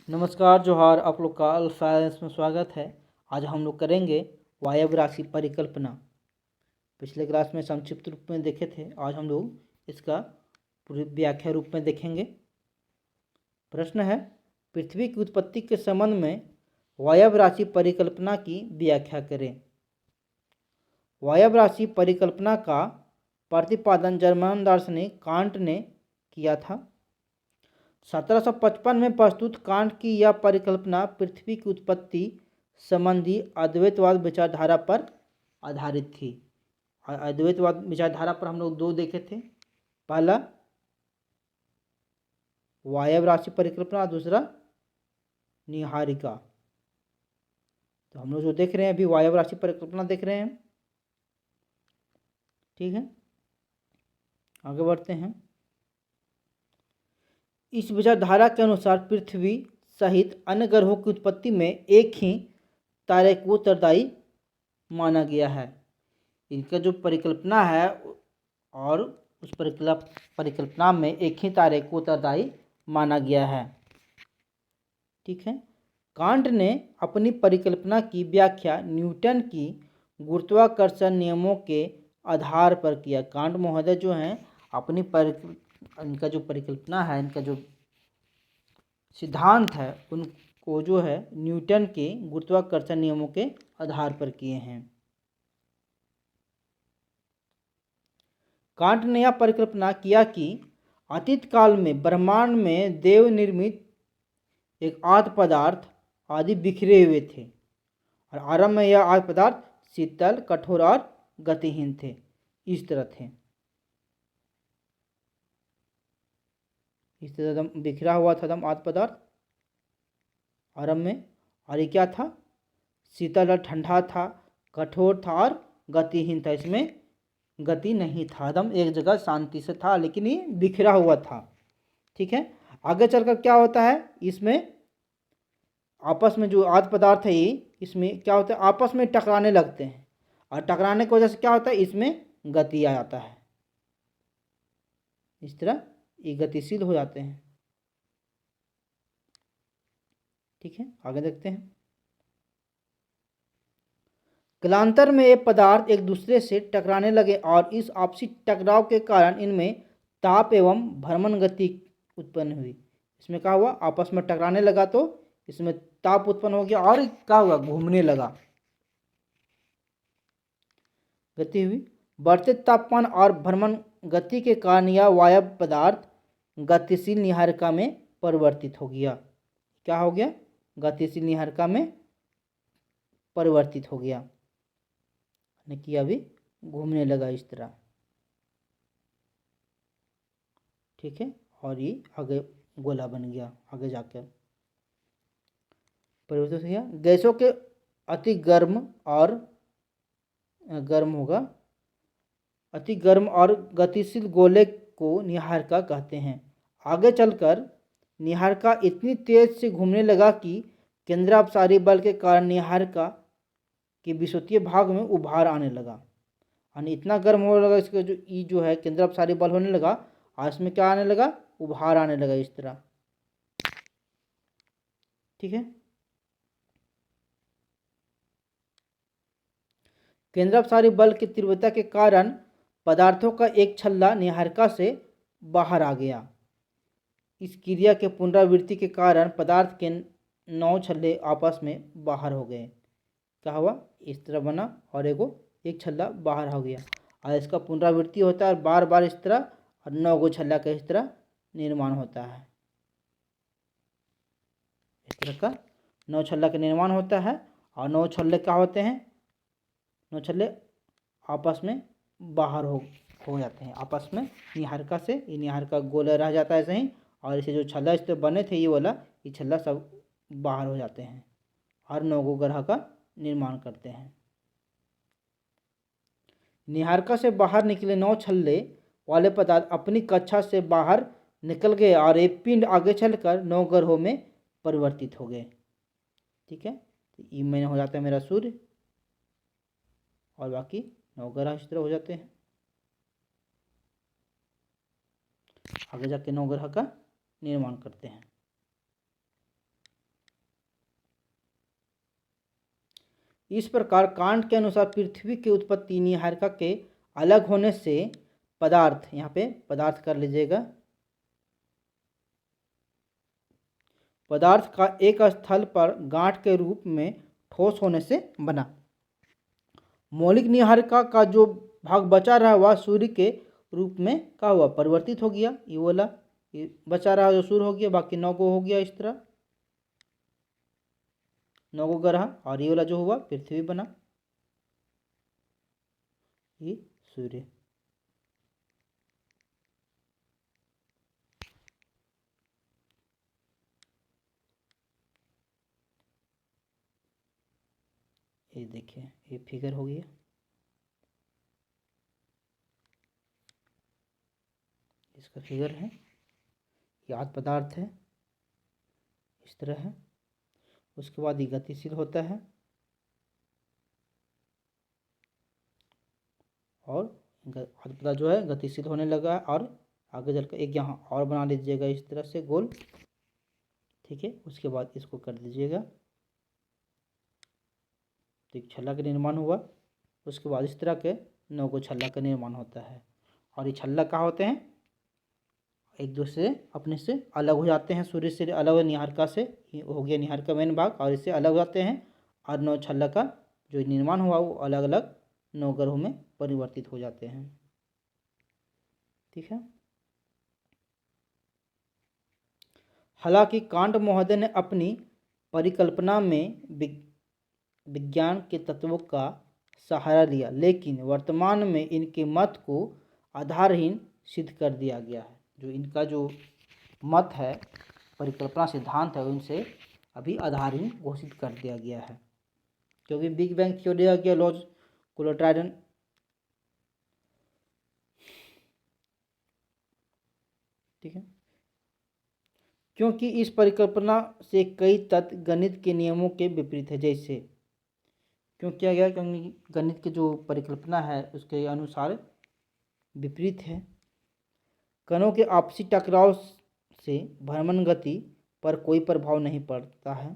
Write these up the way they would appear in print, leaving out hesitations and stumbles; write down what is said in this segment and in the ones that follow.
नमस्कार जोहार, आप लोग का अल्फा साइंस में स्वागत है। आज हम लोग करेंगे वायव्य राशि परिकल्पना। पिछले क्लास में संक्षिप्त रूप में देखे थे, आज हम लोग इसका पूरी व्याख्या रूप में देखेंगे। प्रश्न है, पृथ्वी की उत्पत्ति के संबंध में वायव्य राशि परिकल्पना की व्याख्या करें। वायव्य राशि परिकल्पना का प्रतिपादन जर्मन दार्शनिक कांट ने किया था। 1755 में प्रस्तुत कांट की यह परिकल्पना पृथ्वी की उत्पत्ति संबंधी अद्वैतवाद विचारधारा पर आधारित थी। अद्वैतवाद विचारधारा पर हम लोग दो देखे थे, पहला वायव्य राशि परिकल्पना, दूसरा निहारिका। तो हम लोग जो देख रहे हैं अभी वायव्य राशि परिकल्पना देख रहे हैं। ठीक है, आगे बढ़ते हैं। इस विचारधारा के अनुसार पृथ्वी सहित अन्य ग्रहों की उत्पत्ति में एक ही तारे को उत्तरदायी माना गया है। इनका जो परिकल्पना है और उस परिकल्पना में एक ही तारे को उत्तरदायी माना गया है। ठीक है, कांट ने अपनी परिकल्पना की व्याख्या न्यूटन की गुरुत्वाकर्षण नियमों के आधार पर किया। कांट महोदय जो हैं अपनी इनका जो परिकल्पना है, इनका जो सिद्धांत है, उनको जो है न्यूटन के गुरुत्वाकर्षण नियमों के आधार पर किए हैं। कांट ने यह परिकल्पना किया कि अतीत काल में ब्रह्मांड में देव निर्मित एक आद्य पदार्थ आदि बिखरे हुए थे और आरंभ में यह आद्य पदार्थ शीतल, कठोर और गतिहीन थे। इस तरह थे, इस तरह बिखरा हुआ था आद्य पदार्थ आरंभ में। और ये क्या था? शीतल और ठंडा था, कठोर था और गतिहीन था। इसमें गति नहीं था, एकदम एक जगह शांति से था, लेकिन ये बिखरा हुआ था। ठीक है, आगे चलकर क्या होता है, इसमें आपस में जो आद्य पदार्थ है ये, इसमें क्या होता है, आपस में टकराने लगते हैं और टकराने की वजह से क्या होता है, इसमें गति आ जाता है। इस तरह ये गतिशील हो जाते हैं। ठीक है, आगे देखते हैं। कालांतर में ये पदार्थ एक दूसरे से टकराने लगे और इस आपसी टकराव के कारण इनमें ताप एवं भ्रमण गति उत्पन्न हुई। इसमें क्या हुआ, आपस में टकराने लगा तो इसमें ताप उत्पन्न हो गया और क्या हुआ, घूमने लगा, गति हुई। बढ़ते तापमान और भ्रमण गति के कारण यह वायव्य पदार्थ गतिशील निहारिका में परिवर्तित हो गया। क्या हो गया, गतिशील निहारिका में परिवर्तित हो गया, कि अभी घूमने लगा इस तरह। ठीक है, और ये आगे गोला बन गया, आगे जाकर परिवर्तित हो गया। गैसों के अति गर्म और गतिशील गोले को निहारिका कहते हैं। आगे चलकर निहारिका इतनी तेज से घूमने लगा कि केंद्रापसारी बल के कारण निहारिका के विषुवतीय भाग में उभार आने लगा। यानी इतना गर्म होने लगा, इसका जो ई जो है केंद्रापसारी बल होने लगा और इसमें क्या आने लगा, उभार आने लगा इस तरह। ठीक है, केंद्रापसारी बल की तीव्रता के कारण पदार्थों का एक छल्ला निहारिका से बाहर आ गया। इस क्रिया के पुनरावृत्ति के कारण पदार्थ के 9 छल्ले आपस में बाहर हो गए। क्या हुआ, इस तरह बना और एक छल्ला बाहर हो गया और इसका पुनरावृत्ति होता है बार बार इस तरह, और 9 गो छल्ला का इस तरह निर्माण होता है। इस तरह का 9 छल्ला का निर्माण होता है और 9 छल्ले क्या होते हैं, 9 छल्ले आपस में बाहर हो जाते हैं आपस में निहारिका से। ये निहारिका गोला रह जाता है सही, और इसे जो छल्ला इस तरह बने थे ये वाला, ये छल्ला सब बाहर हो जाते हैं और 9 गो ग्रह का निर्माण करते हैं। निहारिका से बाहर निकले 9 छल्ले वाले पदार्थ अपनी कक्षा से बाहर निकल गए और ये पिंड आगे चलकर 9 ग्रहों में परिवर्तित हो गए। ठीक है, तो ये में हो जाता है मेरा सूर्य और बाकी 9 ग्रह इस तरह हो जाते हैं। आगे जाके 9 ग्रह का निर्माण करते हैं। इस प्रकार कांट के अनुसार पृथ्वी की उत्पत्ति निहारिका के अलग होने से पदार्थ, यहाँ पे पदार्थ कर लीजिएगा, पदार्थ का एक स्थल पर गांठ के रूप में ठोस होने से बना। मौलिक निहारिका का जो भाग बचा रहा वह सूर्य के रूप में क्या हुआ, परिवर्तित हो गया। ये वाला बचा रहा जो सूर्य हो गया, बाकी 9 को हो गया इस तरह 9 को ग्रह, और ये वाला जो हुआ पृथ्वी बना, ये सूर्य। ये देखिए ये फिगर हो गया, इसका फिगर है, याद पदार्थ है इस तरह है। उसके बाद ये गतिशील होता है और याद पदार्थ जो है गतिशील होने लगा, और आगे चलकर एक यहाँ और बना लीजिएगा इस तरह से गोल, ठीक है। उसके बाद इसको कर दीजिएगा, तो एक छल्ला का निर्माण हुआ। उसके बाद इस तरह के 9 को छल्ला का निर्माण होता है, और ये छल्ला कहाँ होते हैं, एक दूसरे अपने से अलग हो जाते हैं, सूर्य से अलग, निहारिका से हो गया निहारिका मेन भाग, और इससे अलग हो जाते हैं, और 9 छल्ला का जो निर्माण हुआ वो अलग अलग 9 ग्रहों में परिवर्तित हो जाते हैं, ठीक है। हालांकि कांट महोदय ने अपनी परिकल्पना में विज्ञान के तत्वों का सहारा लिया, लेकिन वर्तमान में इनके मत को आधारहीन सिद्ध कर दिया गया है। जो इनका जो मत है, परिकल्पना सिद्धांत है, उनसे अभी आधारहीन घोषित कर दिया गया है, क्योंकि बिग बैंग थ्योरी आ गया, लॉज कोलोट्राइडन, ठीक है। क्योंकि इस परिकल्पना से कई तत्व गणित के नियमों के विपरीत है, जैसे क्यों किया गया, क्योंकि गणित की जो परिकल्पना है उसके अनुसार विपरीत है। कणों के आपसी टकराव से भ्रमण गति पर कोई प्रभाव नहीं पड़ता है,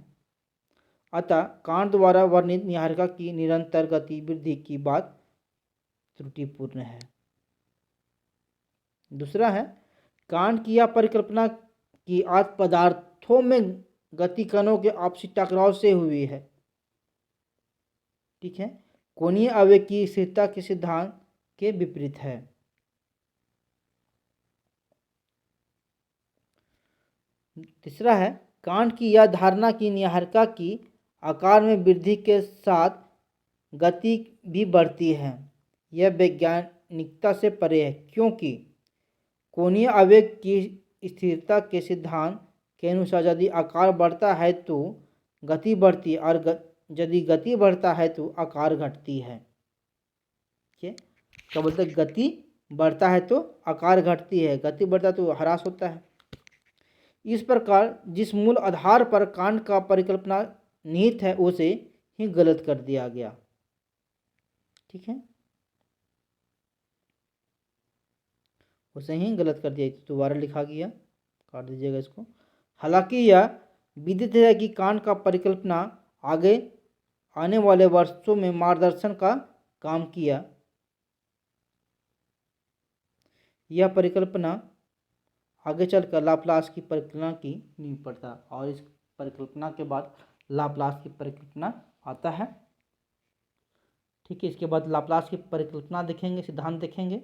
अतः कांट द्वारा वर्णित निहारिका की निरंतर गति वृद्धि की बात त्रुटिपूर्ण है। दूसरा है, कांट की यह परिकल्पना कि आज पदार्थों में गति कणों के आपसी टकराव से हुई है, ठीक है, कोणीय आवेग की स्थिरता के सिद्धांत के विपरीत है। तीसरा है, कांट की यह धारणा की निहारिका की आकार में वृद्धि के साथ गति भी बढ़ती है, यह वैज्ञानिकता से परे है, क्योंकि कोणीय आवेग की स्थिरता के सिद्धांत के अनुसार यदि आकार बढ़ता है तो गति बढ़ती है, और यदि गति बढ़ता है तो आकार घटती है, ठीक है। क्या बोलते हैं, गति बढ़ता है तो आकार घटती है, गति बढ़ता है तो ह्रास होता है। इस प्रकार जिस मूल आधार पर कांट का परिकल्पना निहित है उसे ही गलत कर दिया गया, ठीक है, उसे ही गलत कर दिया, दोबारा लिखा गया, काट दीजिएगा इसको। हालांकि यह विदित है कि कांट का परिकल्पना आगे आने वाले वर्षों में मार्गदर्शन का काम किया। यह परिकल्पना आगे चलकर लाप्लास की परिकल्पना की नींव पड़ता है, और इस परिकल्पना के बाद लाप्लास की परिकल्पना आता है, ठीक है। इसके बाद लाप्लास की परिकल्पना देखेंगे, सिद्धांत देखेंगे।